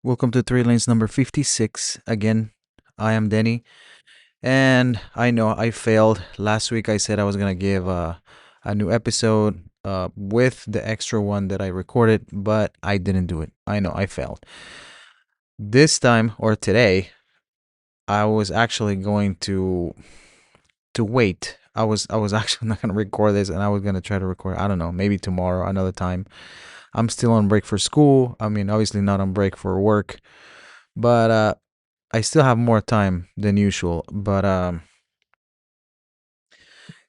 Welcome to 3 Lanes number 56. Again, I am Denny, and I know I failed. Last week I said I was going to give a new episode with the extra one that I recorded, but I didn't do it. I know I failed. This time, or today, I was actually going to wait. I was actually not going to record this, and I was going to try to record, I don't know, maybe tomorrow, another time. I'm still on break for school. I mean, obviously not on break for work, but I still have more time than usual, but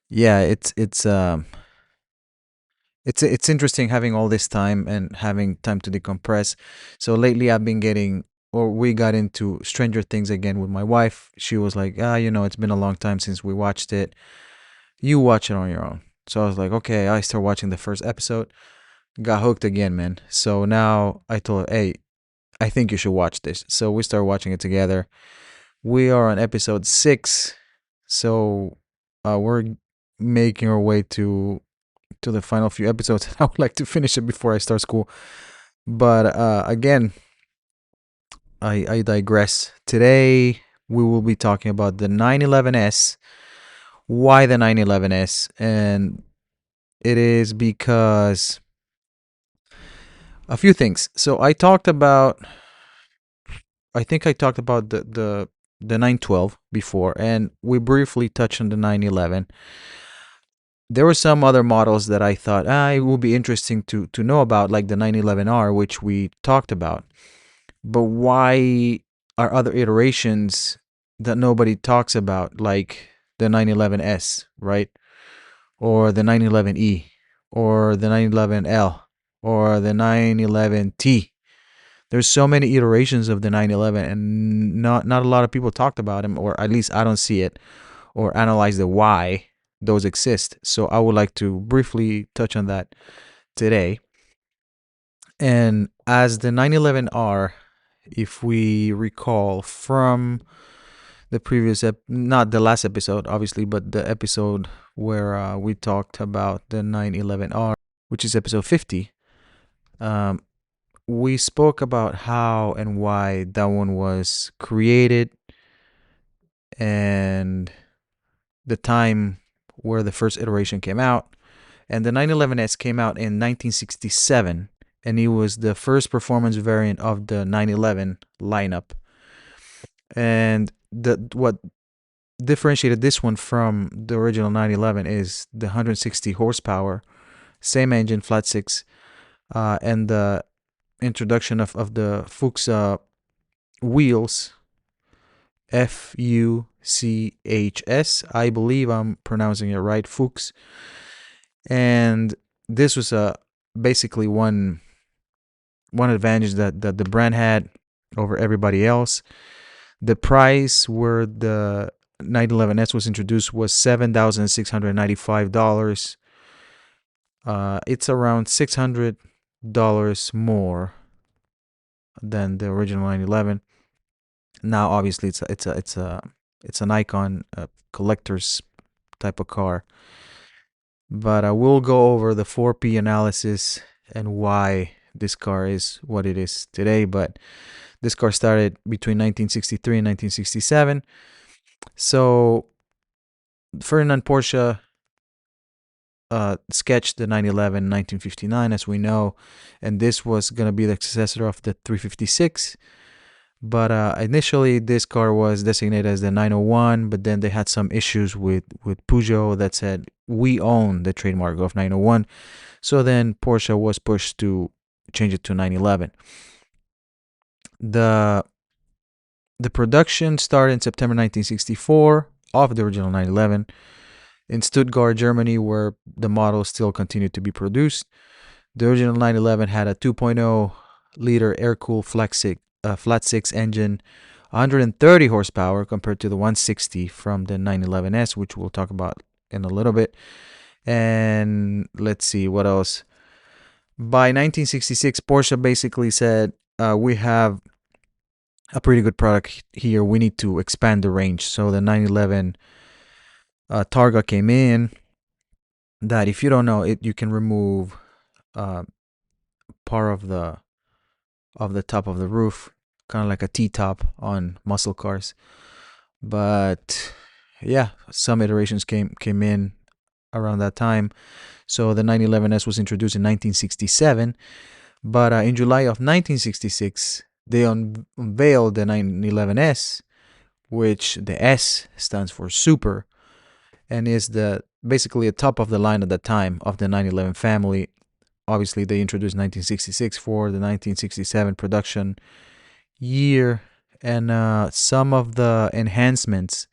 yeah, it's interesting having all this time and having time to decompress. So lately, I've been getting, or we got into Stranger Things again with my wife. She was like, it's been a long time since we watched it. You watch it on your own. So I was like, okay. I start watching the first episode. Got hooked again, man. So now I told her, hey, I think you should watch this. So we start watching it together. We are on episode 6, so we're making our way to the final few episodes. I would like to finish it before I start school, but again, I digress. Today we will be talking about the 911S. Why the 911S? And it is because a few things. So I think I talked about the 912 before, and we briefly touched on the 911. There were some other models that I thought it would be interesting to know about, like the 911R, which we talked about. But why are other iterations that nobody talks about, like the 911S, right? Or the 911E, or the 911L, or the 911T? There's so many iterations of the 911, and not a lot of people talked about them, or at least I don't see it or analyze the why those exist. So I would like to briefly touch on that today. And as the 911R, if we recall from the previous not the last episode obviously, but the episode where we talked about the 911R, which is episode 50, um, we spoke about how and why that one was created and the time where the first iteration came out. And the 911S came out in 1967, and it was the first performance variant of the 911 lineup. And what differentiated this one from the original 911 is the 160 horsepower, same engine, flat six, and the introduction of the Fuchs wheels, Fuchs. I believe I'm pronouncing it right, Fuchs. And this was basically one advantage that the brand had over everybody else. The price where the 911S was introduced was $7,695. It's around $600 more than the original 911. Now, obviously, it's an icon, a collector's type of car. But I will go over the 4P analysis and why this car is what it is today. But this car started between 1963 and 1967. So Ferdinand Porsche sketched the 911 in 1959, as we know, and this was going to be the successor of the 356. But initially, this car was designated as the 901, but then they had some issues with Peugeot that said, we own the trademark of 901. So then Porsche was pushed to change it to 911. The production started in September 1964 of the original 911 in Stuttgart, Germany, where the model still continued to be produced. The original 911 had a 2.0 liter air-cooled flat six engine, 130 horsepower compared to the 160 from the 911S, which we'll talk about in a little bit. And let's see what else. By 1966, Porsche basically said, we have a pretty good product here. We need to expand the range. So the 911 Targa came in. That, if you don't know it, you can remove part of the top of the roof kind of like a T-top on muscle cars. But yeah, some iterations came in around that time. So the 911S was introduced in 1967, but in July of 1966, they unveiled the 911S, which the S stands for Super, and is the basically a top of the line at the time of the 911 family. Obviously, they introduced 1966 for the 1967 production year, and some of the enhancements,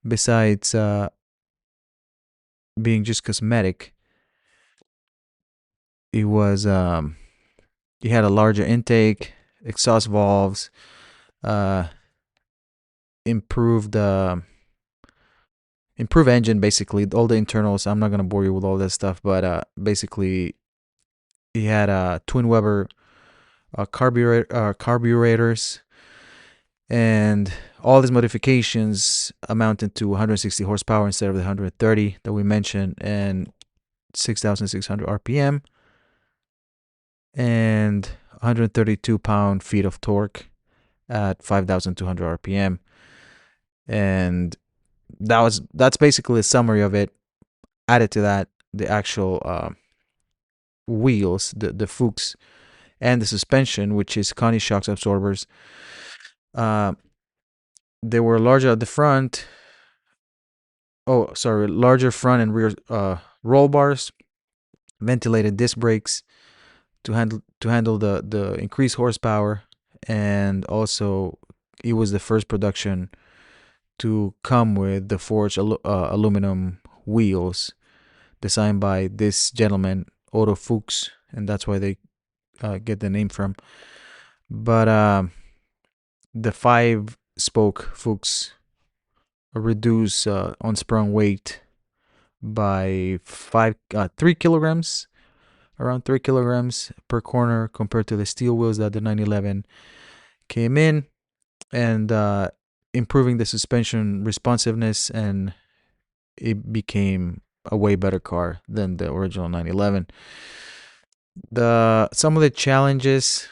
besides being just cosmetic, it was it had a larger intake, exhaust valves, uh, improved improved engine, basically all the internals. I'm not gonna bore you with all that stuff, but basically he had twin Weber carburetors, and all these modifications amounted to 160 horsepower instead of the 130 that we mentioned, and 6,600 RPM, and 132 pound-feet of torque at 5,200 RPM. And that's basically a summary of it. Added to that, the actual wheels, the Fuchs, and the suspension, which is Connie shocks absorbers. They were larger at the front. Oh, sorry, larger front and rear roll bars, ventilated disc brakes to handle the increased horsepower, and also it was the first production to come with the forged aluminum wheels designed by this gentleman, Otto Fuchs, and that's why they get the name from. But the 5-spoke Fuchs reduce unsprung weight by 3 kilograms, around 3 kilograms per corner, compared to the steel wheels that the 911 came in, and improving the suspension responsiveness, and it became a way better car than the original 911. Some of the challenges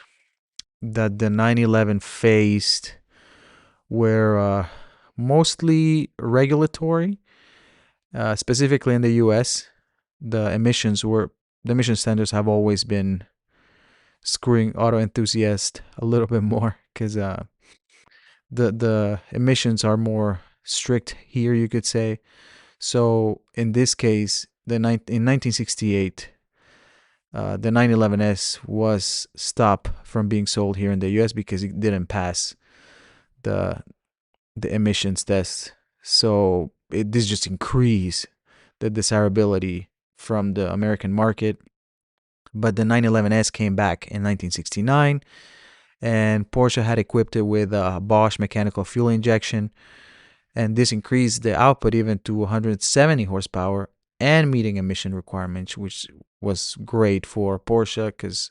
that the 911 faced were mostly regulatory, specifically in the U.S. The emission standards have always been screwing auto enthusiasts a little bit more, because the emissions are more strict here, you could say. So in this case, in 1968, the 911S was stopped from being sold here in the U.S. because it didn't pass the emissions test. So this just increased the desirability from the American market. But the 911S came back in 1969, and Porsche had equipped it with a Bosch mechanical fuel injection, and this increased the output even to 170 horsepower and meeting emission requirements, which was great for Porsche because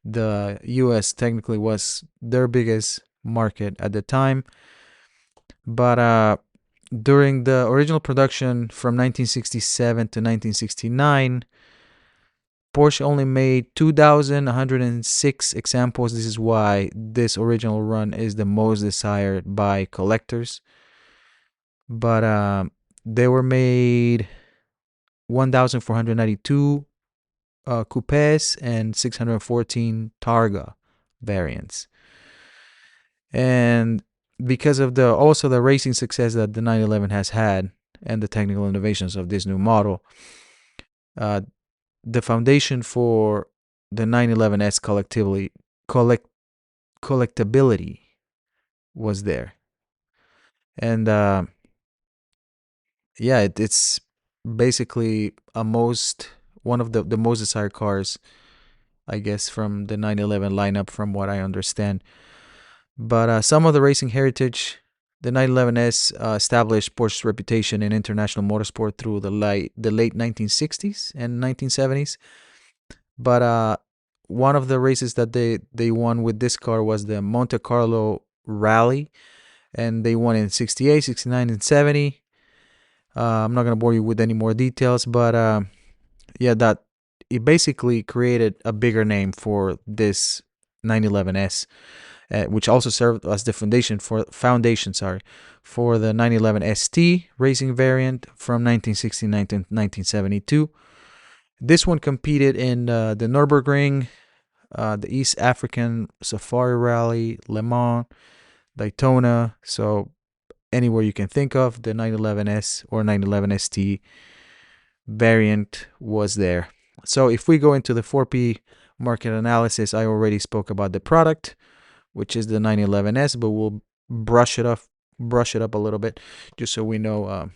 the US technically was their biggest market at the time. But during the original production from 1967 to 1969, Porsche only made 2,106 examples. This is why this original run is the most desired by collectors. But they were made 1,492 coupes and 614 Targa variants. And because of the racing success that the 911 has had and the technical innovations of this new model, the foundation for the 911S collectability was there. And yeah, it's basically one of the most desired cars, I guess, from the 911 lineup, from what I understand. But some of the racing heritage, the 911S established Porsche's reputation in international motorsport through the late 1960s and 1970s. But one of the races that they won with this car was the Monte Carlo Rally, and they won in 68, 69, and 70. I'm not going to bore you with any more details, but yeah, that it basically created a bigger name for this 911S. which also served as the foundation for the 911 ST racing variant from 1969 to 1972. This one competed in the Nürburgring, the East African Safari Rally, Le Mans, Daytona. So anywhere you can think of, the 911S or 911 ST variant was there. So if we go into the 4P market analysis, I already spoke about the product, which is the 911S, but we'll brush it up a little bit just so we know.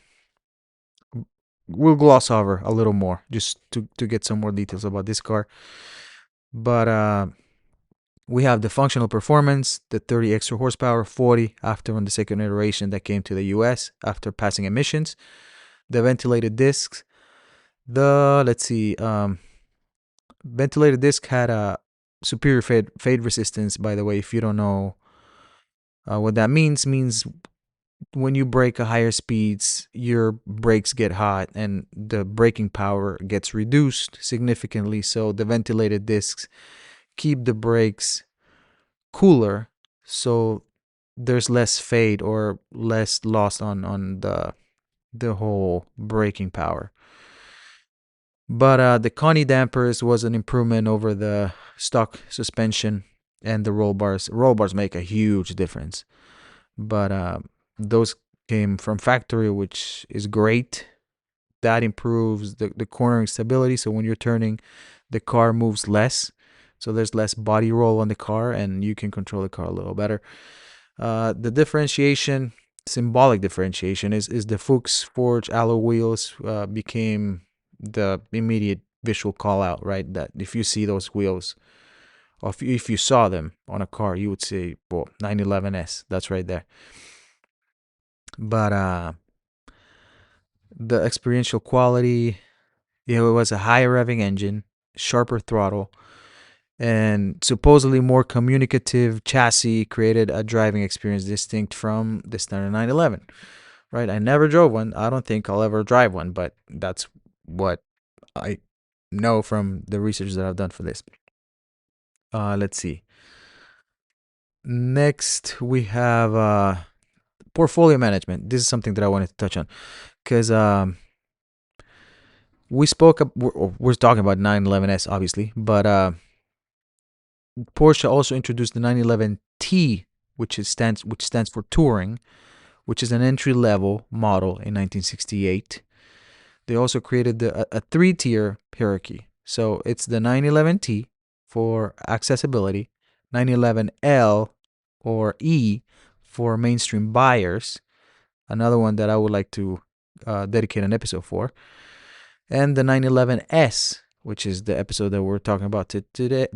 We'll gloss over a little more just to get some more details about this car. But we have the functional performance, the 30 extra horsepower, 40 after on the second iteration that came to the US after passing emissions, the ventilated discs. Ventilated disc had a superior fade resistance. By the way, if you don't know what that means when you brake at higher speeds, your brakes get hot and the braking power gets reduced significantly. So the ventilated discs keep the brakes cooler, so there's less fade or less loss on the whole braking power. But the Connie dampers was an improvement over the stock suspension and the roll bars. Roll bars make a huge difference, but those came from factory, which is great. That improves the cornering stability. So when you're turning, the car moves less. So there's less body roll on the car, and you can control the car a little better. The differentiation, symbolic differentiation, is the Fuchs Forge alloy wheels became the immediate visual call out, right? That if you see those wheels, or if you saw them on a car, you would say, well, 911S, that's right there. But the experiential quality, it was a higher revving engine, sharper throttle, and supposedly more communicative chassis created a driving experience distinct from the standard 911, right? I never drove one. I don't think I'll ever drive one, but that's what I know from the research that I've done for this. Let's see. Next, we have portfolio management. This is something that I wanted to touch on because we're talking about 911S, obviously, but Porsche also introduced the 911T, which stands for Touring, which is an entry-level model in 1968. They also created a three-tier hierarchy. So it's the 911T for accessibility, 911L or E for mainstream buyers, another one that I would like to dedicate an episode for, and the 911S, which is the episode that we're talking about today.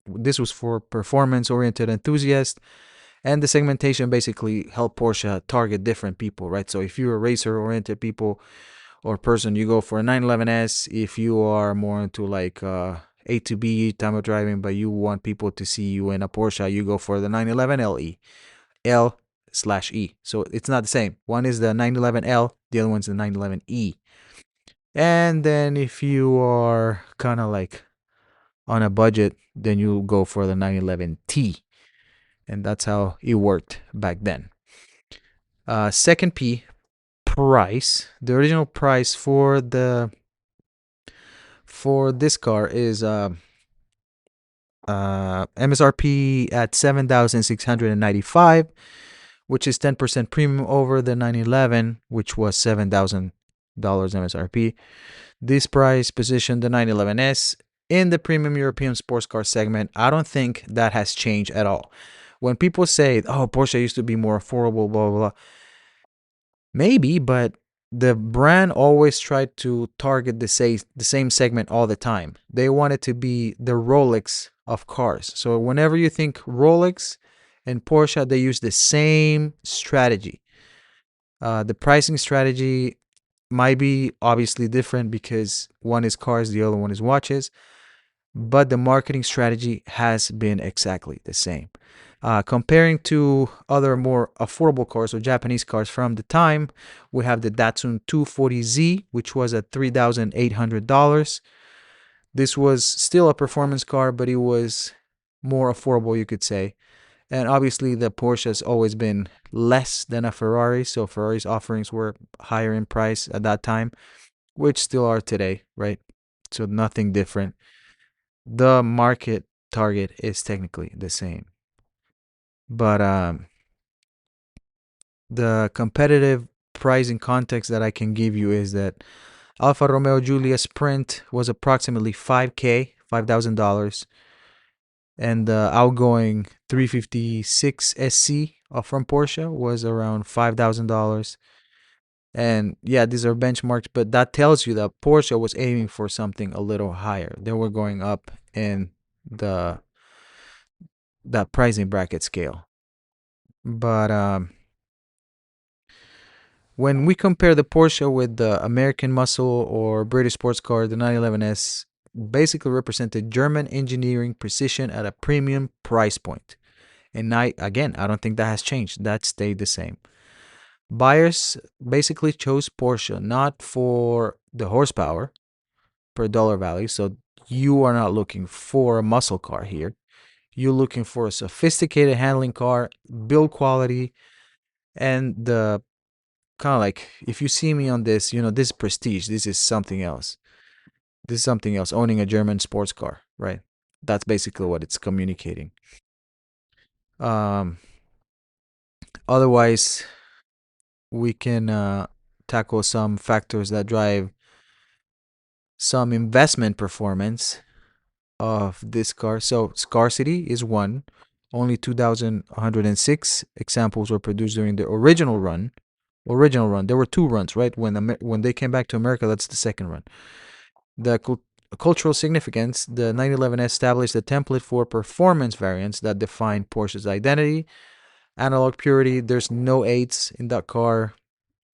This was for performance-oriented enthusiasts, and the segmentation basically helped Porsche target different people, right? So if you're a racer-oriented people or person, you go for a 911S. If you are more into like A to B time of driving, but you want people to see you in a Porsche, you go for the 911LE, L/E. So it's not the same. One is the 911L, the other one's the 911E. And then if you are kind of like on a budget, then you go for the 911T. And that's how it worked back then. Second P, price. The original price for this car is MSRP at $7,695, which is 10% premium over the 911, which was $7,000 MSRP. This price positioned the 911S in the premium European sports car segment. I don't think that has changed at all. When people say, oh, Porsche used to be more affordable, blah, blah, blah, maybe, but the brand always tried to target the same segment all the time. They wanted to be the Rolex of cars. So whenever you think Rolex and Porsche, they use the same strategy. The pricing strategy might be obviously different because one is cars, the other one is watches, but the marketing strategy has been exactly the same. Comparing to other more affordable cars or Japanese cars from the time, we have the Datsun 240Z, which was at $3,800. This was still a performance car, but it was more affordable, you could say. And obviously, the Porsche has always been less than a Ferrari, so Ferrari's offerings were higher in price at that time, which still are today, right? So nothing different. The market target is technically the same, but the competitive pricing context that I can give you is that Alfa Romeo Giulia Sprint was approximately 5K, $5,000, and the outgoing 356 SC from Porsche was around $5,000. And yeah, these are benchmarks, but that tells you that Porsche was aiming for something a little higher. They were going up in the that pricing bracket scale. But when we compare the Porsche with the American muscle or British sports car, the 911S basically represented German engineering precision at a premium price point. And I don't think that has changed. That stayed the same. Buyers basically chose Porsche not for the horsepower per dollar value. So you are not looking for a muscle car here. You're looking for a sophisticated handling car, build quality, and the kind of like, if you see me on this, this is prestige. This is something else. This is something else. Owning a German sports car, right? That's basically what it's communicating. Um, Otherwise, we can tackle some factors that drive some investment performance of this car. So scarcity is one. Only 2,106 examples were produced during the original run. Original run. There were two runs, right? When they came back to America, that's the second run. The cultural significance. The 911 established a template for performance variants that define Porsche's identity. Analog purity. There's no eights in that car.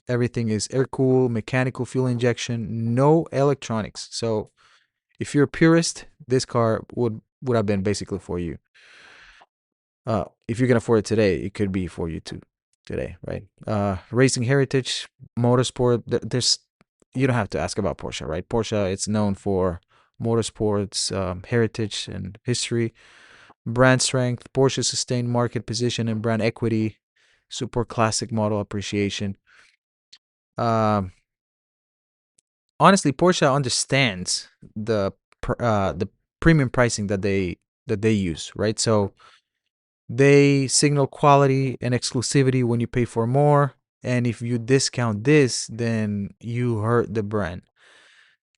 Everything is air cool, mechanical fuel injection, no electronics. So if you're a purist, this car would have been basically for you. If you can afford it today, it could be for you too today, right? Racing heritage, motorsport. There's You don't have to ask about Porsche, right? Porsche, it's known for motorsports, heritage and history. Brand strength, Porsche sustained market position and brand equity, super classic model appreciation. Um, Honestly, Porsche understands the premium pricing that they use, right? So they signal quality and exclusivity when you pay for more, and if you discount this, then you hurt the brand.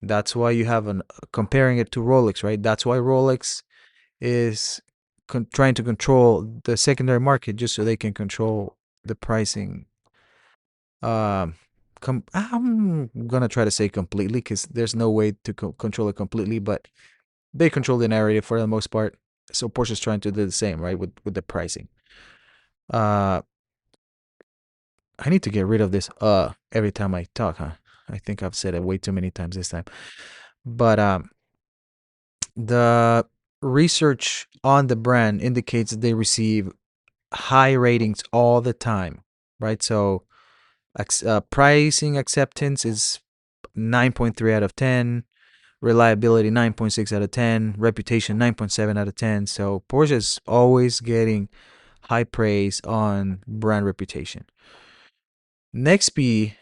That's why you have comparing it to Rolex, right? That's why Rolex is trying to control the secondary market just so they can control the pricing. Um, I'm gonna try to say completely because there's no way to control it completely, but they control the narrative for the most part. So Porsche's trying to do the same, right, with the pricing. Uh, I need to get rid of this every time I talk, huh? I think I've said it way too many times this time. But the research on the brand indicates that they receive high ratings all the time, right? So pricing acceptance is 9.3 out of 10, reliability 9.6 out of 10, reputation 9.7 out of 10. So Porsche is always getting high praise on brand reputation. Next be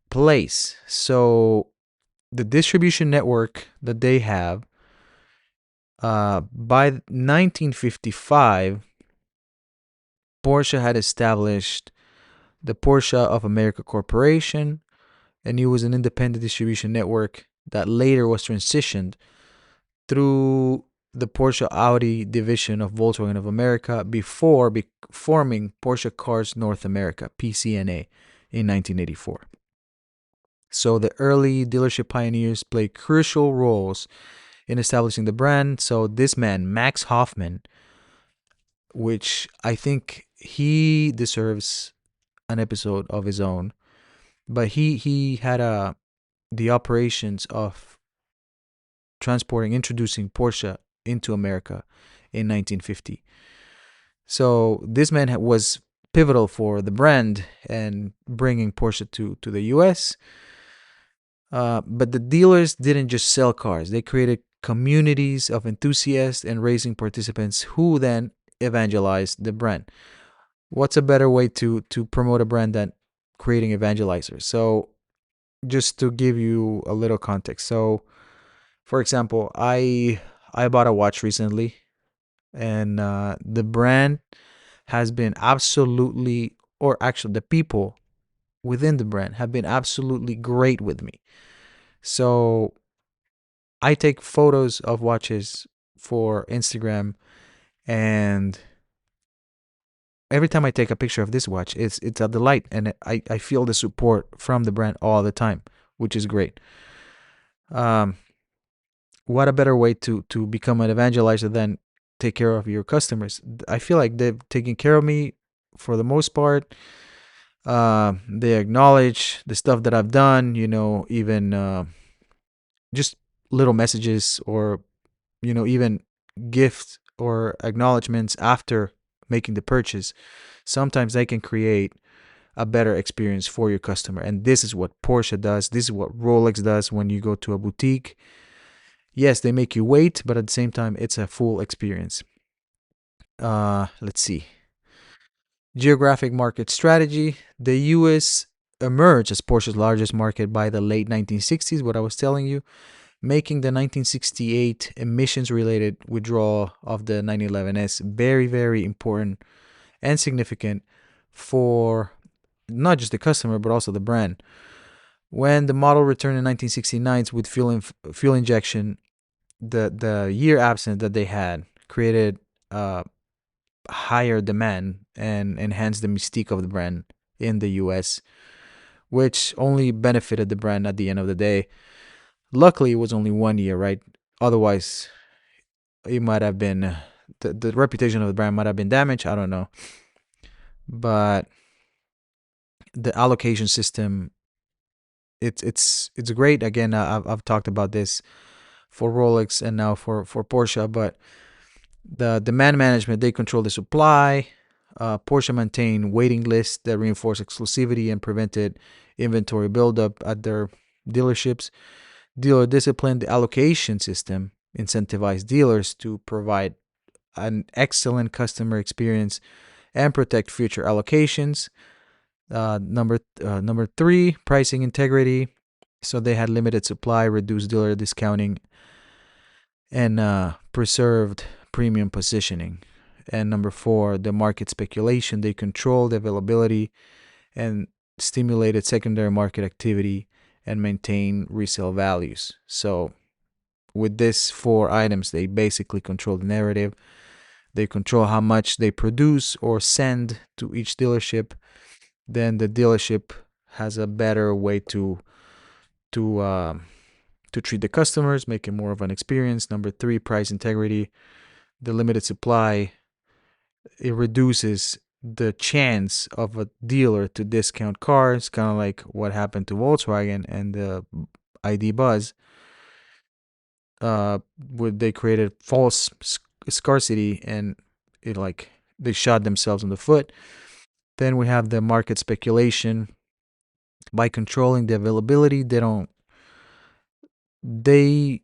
place. So the distribution network that they have, by 1955, Porsche had established the Porsche of America Corporation, and it was an independent distribution network that later was transitioned through the Porsche Audi division of Volkswagen of America before forming Porsche Cars North America, PCNA, in 1984. So the early dealership pioneers played crucial roles in establishing the brand. So this man, Max Hoffman, which I think he deserves an episode of his own, but he had the operations of introducing Porsche into America in 1950. So this man was pivotal for the brand and bringing Porsche to the US. But the dealers didn't just sell cars. They created communities of enthusiasts and racing participants who then evangelize the brand. What's a better way to promote a brand than creating evangelizers? So just to give you a little context. So for example, I bought a watch recently, and the brand has been absolutely, or actually the people within the brand have been absolutely great with me. So I take photos of watches for Instagram, and every time I take a picture of this watch, it's a delight, and I feel the support from the brand all the time, which is great. Um, what a better way to become an evangelizer than take care of your customers? I feel like they've taken care of me for the most part. They acknowledge the stuff that I've done, even just little messages, or even gifts or acknowledgments after making the purchase. Sometimes they can create a better experience for your customer. And this is what Porsche does. This is what Rolex does when you go to a boutique. Yes, they make you wait, but at the same time, it's a full experience. Let's see. Geographic market strategy. The US emerged as Porsche's largest market by the late 1960s, what I was telling you, making the 1968 emissions related withdrawal of the 911S very, very important and significant for not just the customer, but also the brand. When the model returned in 1969 with fuel injection, the year absent that they had created higher demand and enhanced the mystique of the brand in the US, which only benefited the brand at the end of the day. Luckily, it was only 1 year, right? Otherwise, it might have been the reputation of the brand might have been damaged. I don't know, but the allocation system, it's great. Again, I've talked about this for Rolex and now for Porsche, but the demand management, they control the supply. Porsche maintained waiting lists that reinforced exclusivity and prevented inventory buildup at their dealerships. Dealer discipline, the allocation system incentivized dealers to provide an excellent customer experience and protect future allocations. Number three, pricing integrity. So they had limited supply, reduced dealer discounting, and preserved premium positioning. And number four, the market speculation. They controlled availability and stimulated secondary market activity and maintained resale values. So with these four items, they basically control the narrative. They control how much they produce or send to each dealership. Then the dealership has a better way to to treat the customers, make it more of an experience. Number three, price integrity. The limited supply, it reduces the chance of a dealer to discount cars, kind of like what happened to Volkswagen and the ID Buzz. They created false scarcity, and it like they shot themselves in the foot. Then we have the market speculation. By controlling the availability, they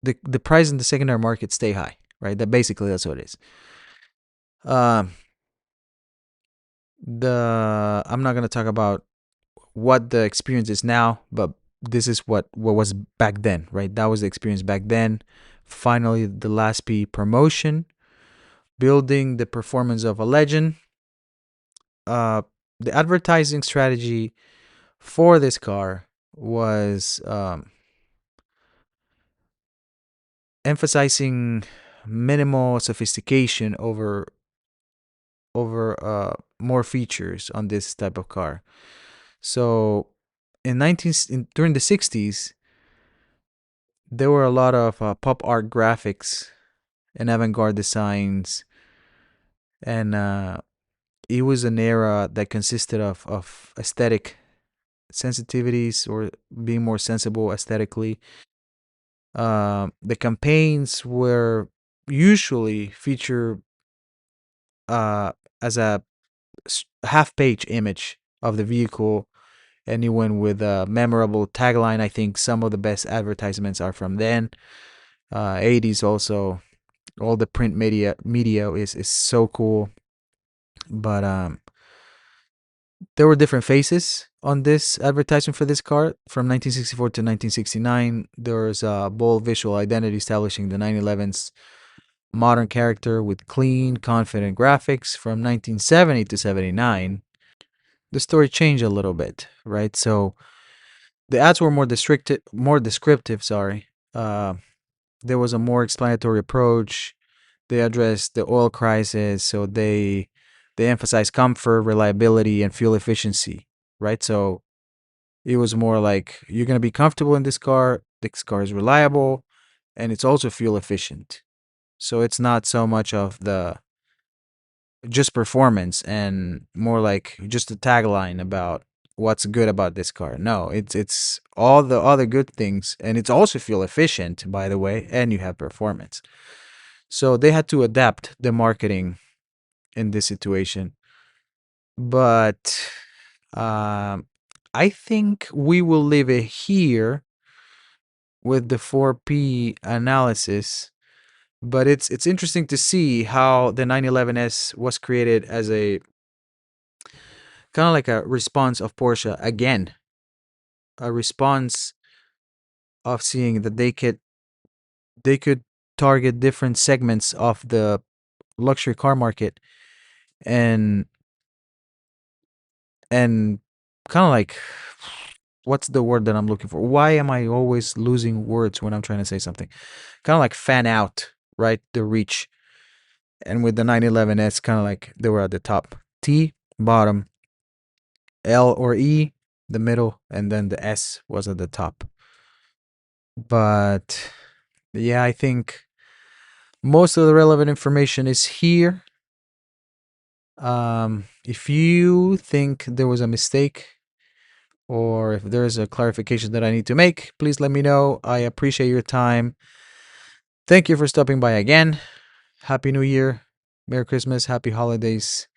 the price in the secondary market stay high, right? That's what it is. Um, the I'm not gonna talk about what the experience is now, but this is what was back then, right? That was the experience back then. Finally, the last P, promotion, building the performance of a legend. Uh, the advertising strategy for this car was emphasizing minimal sophistication over more features on this type of car. So during the 60s, there were a lot of pop art graphics and avant-garde designs, and it was an era that consisted of aesthetic sensitivities, or being more sensible aesthetically. The campaigns were usually feature as a half-page image of the vehicle, anyone with a memorable tagline. I think some of the best advertisements are from then. 80s also. All the print media is so cool. But there were different faces on this advertisement for this car from 1964 to 1969. There was a bold visual identity establishing the 911's modern character with clean, confident graphics. From 1970 to 79, the story changed a little bit, right? So the ads were more descriptive. Sorry, there was a more explanatory approach. They addressed the oil crisis, so they emphasized comfort, reliability, and fuel efficiency, right? So it was more like you're gonna be comfortable in this car. This car is reliable, and it's also fuel efficient. So it's not so much of the just performance and more like just a tagline about what's good about this car. No, it's all the other good things, and it's also fuel efficient, by the way, and you have performance. So they had to adapt the marketing in this situation. But I think we will leave it here with the 4P analysis. But it's interesting to see how the 911S was created as a kind of like a response of Porsche again, a response of seeing that they could target different segments of the luxury car market and and kind of like what's the word that I'm looking for? Why am I always losing words when I'm trying to say something? Kind of like fan out, right? The reach. And with the 911S, kind of like they were at the top. T, bottom. L or E, the middle. And then the S was at the top. But yeah, I think most of the relevant information is here. If you think there was a mistake or if there's a clarification that I need to make, please let me know. I appreciate your time. Thank you for stopping by again. Happy New Year. Merry Christmas. Happy holidays.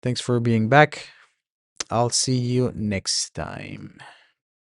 Thanks for being back. I'll see you next time.